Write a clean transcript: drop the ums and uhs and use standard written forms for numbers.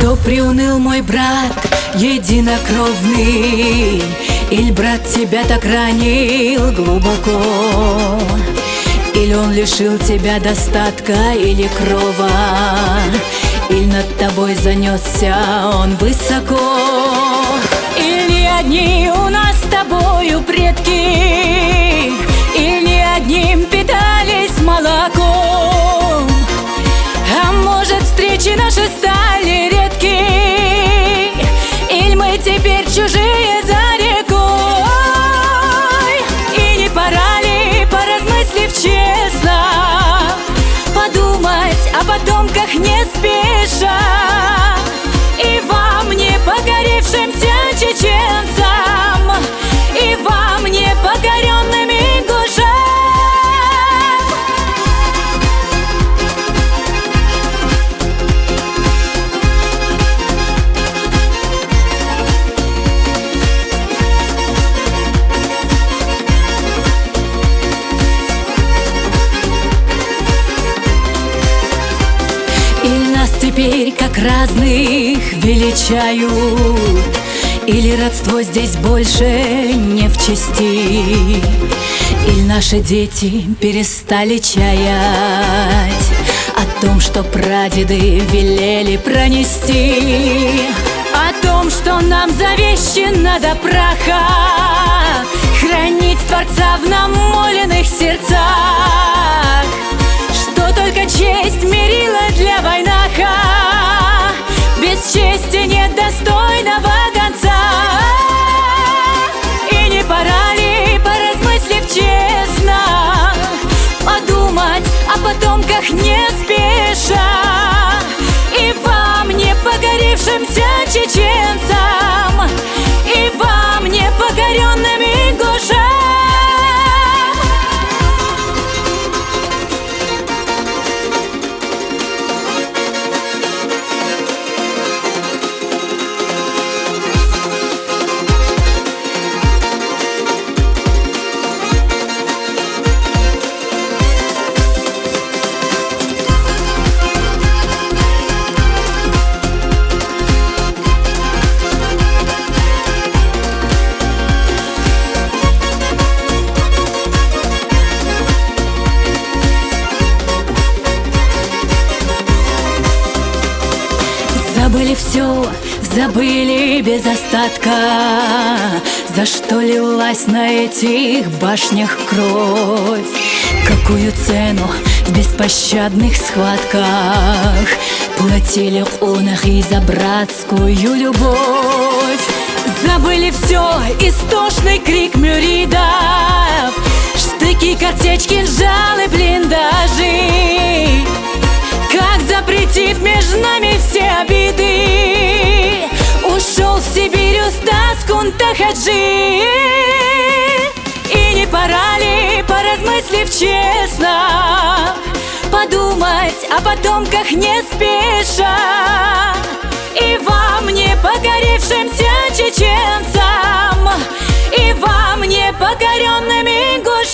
Что приуныл мой брат единокровный? Иль брат тебя так ранил глубоко? Или он лишил тебя достатка или крова? Или над тобой занесся он высоко? Или одни у нас с тобою предки, или одним питались молоком? А может, встречи наши стали редки, или мы теперь чужие за рекой? И не пора ли, поразмыслив честно, подумать о потомках не спеша, и вам, не покорившимся чеченцам, и вам, не покоренным ингушам? Теперь как разных величают, или родство здесь больше не в чести, или наши дети перестали чаять о том, что прадеды велели пронести, о том, что нам завещено до праха хранить Творца в намоленных сердцах, что только честь мерила для войнаха, без чести нет достойного конца. И не пора ли, поразмыслив честно, подумать о потомках не спеша, и вам, не покорившимся чеченцам, и вам, не покоренным ингушам? Забыли все, забыли без остатка, за что лилась на этих башнях кровь, какую цену в беспощадных схватках платили онахи за братскую любовь. Забыли все, истошный крик мюридов, штыки, картечь, кинжалы, блиндажи, как запретив между нами все обиды, ушел в Сибирь Устаз Кунтахаджи. И не пора ли, поразмыслив честно, подумать о потомках не спеша, и вам, не покорившимся чеченцам, и вам, не покоренным ингушам?